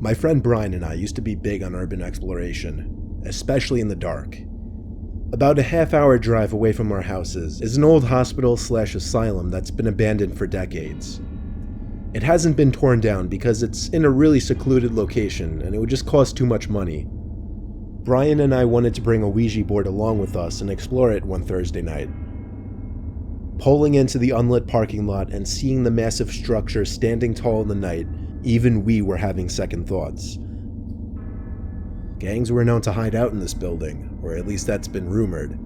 My friend Brian and I used to be big on urban exploration, especially in the dark. About a half-hour drive away from our houses is an old hospital/asylum that's been abandoned for decades. It hasn't been torn down because it's in a really secluded location and it would just cost too much money. Brian and I wanted to bring a Ouija board along with us and explore it one Thursday night. Pulling into the unlit parking lot and seeing the massive structure standing tall in the night, even we were having second thoughts. Gangs were known to hide out in this building, or at least that's been rumored.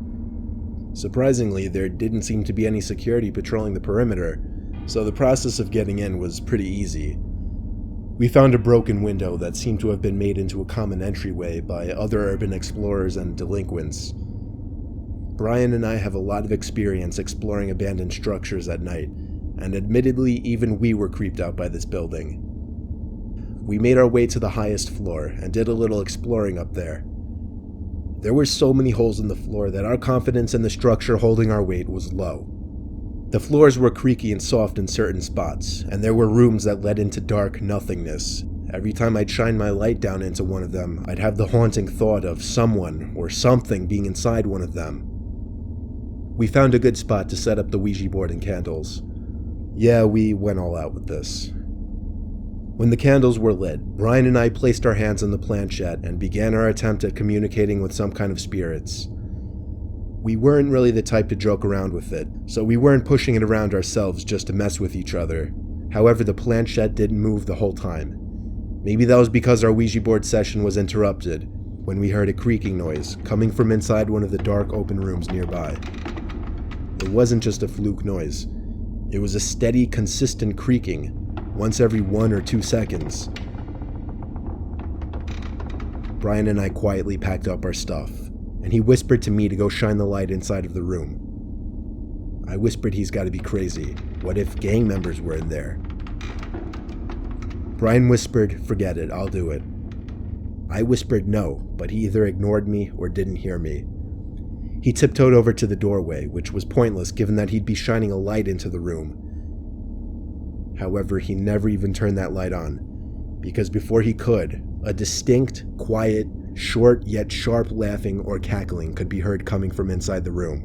Surprisingly, there didn't seem to be any security patrolling the perimeter, so the process of getting in was pretty easy. We found a broken window that seemed to have been made into a common entryway by other urban explorers and delinquents. Brian and I have a lot of experience exploring abandoned structures at night, and admittedly, even we were creeped out by this building. We made our way to the highest floor and did a little exploring up there. There were so many holes in the floor that our confidence in the structure holding our weight was low. The floors were creaky and soft in certain spots, and there were rooms that led into dark nothingness. Every time I'd shine my light down into one of them, I'd have the haunting thought of someone or something being inside one of them. We found a good spot to set up the Ouija board and candles. Yeah, we went all out with this. When the candles were lit, Brian and I placed our hands on the planchette and began our attempt at communicating with some kind of spirits. We weren't really the type to joke around with it, so we weren't pushing it around ourselves just to mess with each other. However, the planchette didn't move the whole time. Maybe that was because our Ouija board session was interrupted when we heard a creaking noise coming from inside one of the dark open rooms nearby. It wasn't just a fluke noise. It was a steady, consistent creaking, once every 1 or 2 seconds. Brian and I quietly packed up our stuff, and he whispered to me to go shine the light inside of the room. I whispered he's got to be crazy. What if gang members were in there? Brian whispered, forget it, I'll do it. I whispered no, but he either ignored me or didn't hear me. He tiptoed over to the doorway, which was pointless given that he'd be shining a light into the room. However, he never even turned that light on, because before he could, a distinct, quiet, short yet sharp laughing or cackling could be heard coming from inside the room.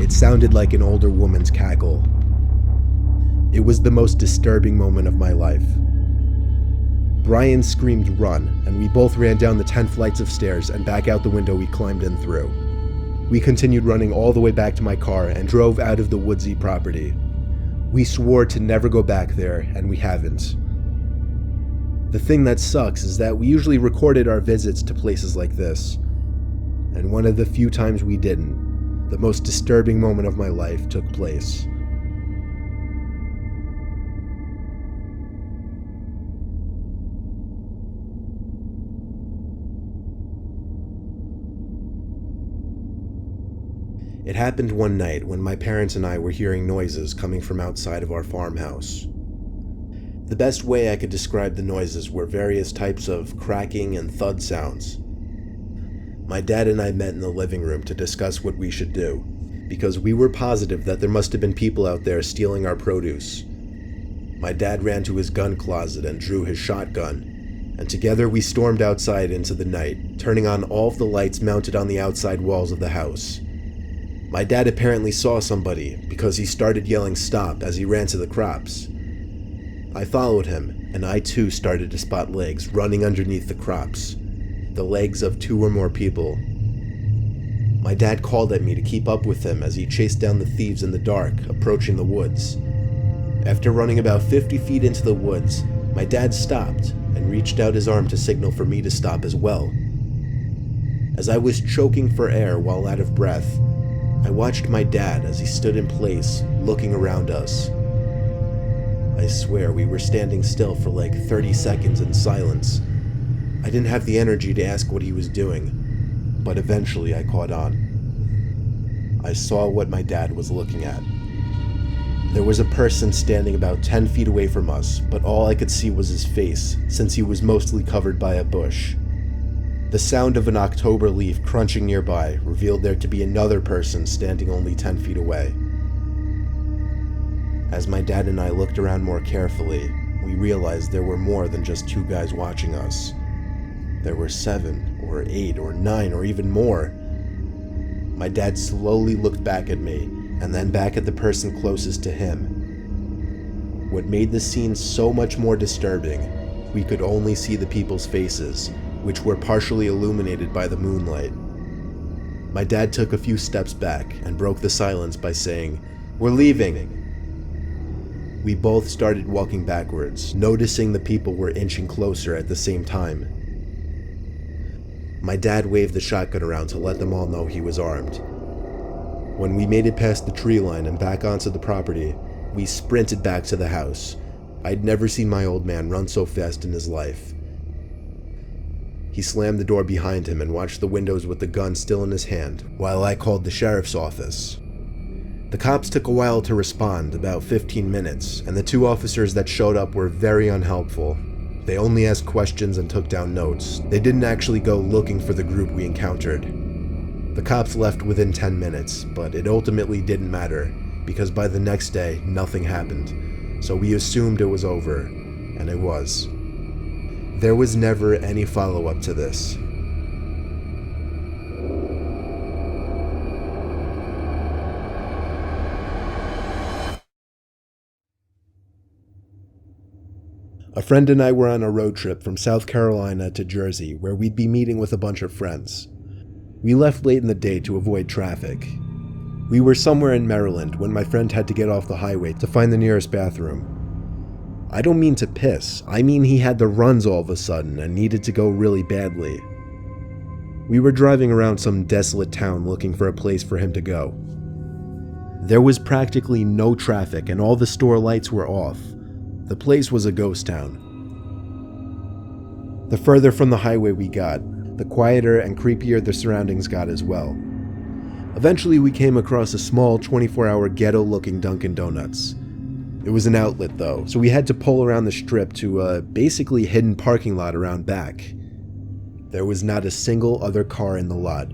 It sounded like an older woman's cackle. It was the most disturbing moment of my life. Brian screamed run, and we both ran down the 10 flights of stairs and back out the window we climbed in through. We continued running all the way back to my car and drove out of the woodsy property. We swore to never go back there, and we haven't. The thing that sucks is that we usually recorded our visits to places like this, and one of the few times we didn't, the most disturbing moment of my life took place. It happened one night when my parents and I were hearing noises coming from outside of our farmhouse. The best way I could describe the noises were various types of cracking and thud sounds. My dad and I met in the living room to discuss what we should do, because we were positive that there must have been people out there stealing our produce. My dad ran to his gun closet and drew his shotgun, and together we stormed outside into the night, turning on all of the lights mounted on the outside walls of the house. My dad apparently saw somebody because he started yelling stop as he ran to the crops. I followed him, and I too started to spot legs running underneath the crops, the legs of 2 or more people. My dad called at me to keep up with him as he chased down the thieves in the dark, approaching the woods. After running about 50 feet into the woods, my dad stopped and reached out his arm to signal for me to stop as well. As I was choking for air while out of breath, I watched my dad as he stood in place, looking around us. I swear we were standing still for like 30 seconds in silence. I didn't have the energy to ask what he was doing, but eventually I caught on. I saw what my dad was looking at. There was a person standing about 10 feet away from us, but all I could see was his face, since he was mostly covered by a bush. The sound of an October leaf crunching nearby revealed there to be another person standing only 10 feet away. As my dad and I looked around more carefully, we realized there were more than just 2 guys watching us. There were 7 or 8 or 9 or even more. My dad slowly looked back at me and then back at the person closest to him. What made the scene so much more disturbing, we could only see the people's faces, which were partially illuminated by the moonlight. My dad took a few steps back and broke the silence by saying, "We're leaving." We both started walking backwards, noticing the people were inching closer at the same time. My dad waved the shotgun around to let them all know he was armed. When we made it past the tree line and back onto the property, we sprinted back to the house. I'd never seen my old man run so fast in his life. He slammed the door behind him and watched the windows with the gun still in his hand, while I called the sheriff's office. The cops took a while to respond, about 15 minutes, and the 2 officers that showed up were very unhelpful. They only asked questions and took down notes. They didn't actually go looking for the group we encountered. The cops left within 10 minutes, but it ultimately didn't matter, because by the next day, nothing happened. So we assumed it was over, and it was. There was never any follow-up to this. A friend and I were on a road trip from South Carolina to Jersey, where we'd be meeting with a bunch of friends. We left late in the day to avoid traffic. We were somewhere in Maryland when my friend had to get off the highway to find the nearest bathroom. I don't mean to piss, I mean he had the runs all of a sudden and needed to go really badly. We were driving around some desolate town looking for a place for him to go. There was practically no traffic and all the store lights were off. The place was a ghost town. The further from the highway we got, the quieter and creepier the surroundings got as well. Eventually we came across a small 24-hour ghetto-looking Dunkin' Donuts. It was an outlet though, so we had to pull around the strip to a basically hidden parking lot around back. There was not a single other car in the lot.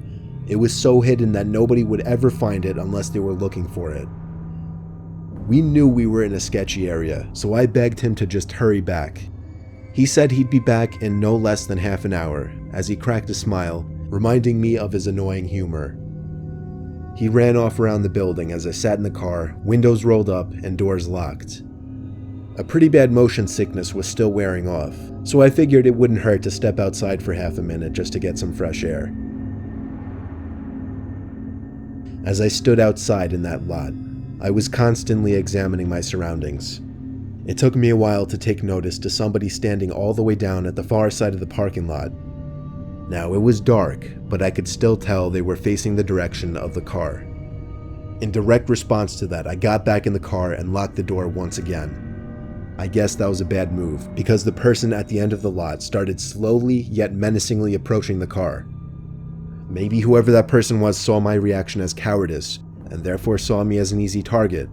It was so hidden that nobody would ever find it unless they were looking for it. We knew we were in a sketchy area, so I begged him to just hurry back. He said he'd be back in no less than half an hour, as he cracked a smile, reminding me of his annoying humor. He ran off around the building as I sat in the car, windows rolled up and doors locked. A pretty bad motion sickness was still wearing off, so I figured it wouldn't hurt to step outside for half a minute just to get some fresh air. As I stood outside in that lot, I was constantly examining my surroundings. It took me a while to take notice to somebody standing all the way down at the far side of the parking lot. Now, it was dark, but I could still tell they were facing the direction of the car. In direct response to that, I got back in the car and locked the door once again. I guess that was a bad move, because the person at the end of the lot started slowly yet menacingly approaching the car. Maybe whoever that person was saw my reaction as cowardice, and therefore saw me as an easy target.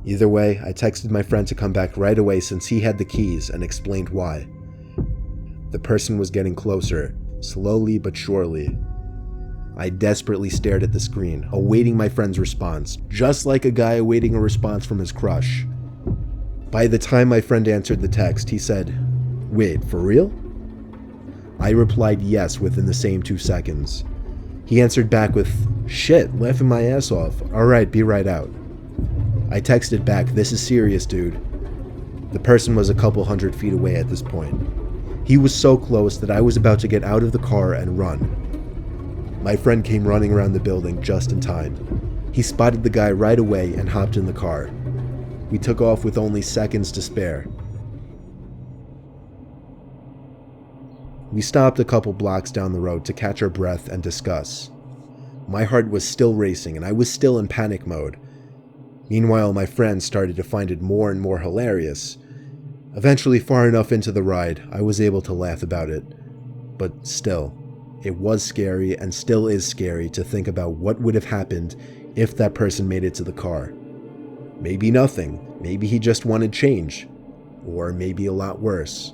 Either way, I texted my friend to come back right away since he had the keys and explained why. The person was getting closer, slowly but surely. I desperately stared at the screen, awaiting my friend's response, just like a guy awaiting a response from his crush. By the time my friend answered the text, he said, "Wait, for real?" I replied yes within the same 2 seconds. He answered back with, "Shit, laughing my ass off. Alright, be right out." I texted back, "This is serious, dude." The person was a couple 100 feet away at this point. He was so close that I was about to get out of the car and run. My friend came running around the building just in time. He spotted the guy right away and hopped in the car. We took off with only seconds to spare. We stopped a couple blocks down the road to catch our breath and discuss. My heart was still racing and I was still in panic mode. Meanwhile, my friend started to find it more and more hilarious. Eventually, far enough into the ride, I was able to laugh about it. But still, it was scary and still is scary to think about what would have happened if that person made it to the car. Maybe nothing. Maybe he just wanted change. Or maybe a lot worse.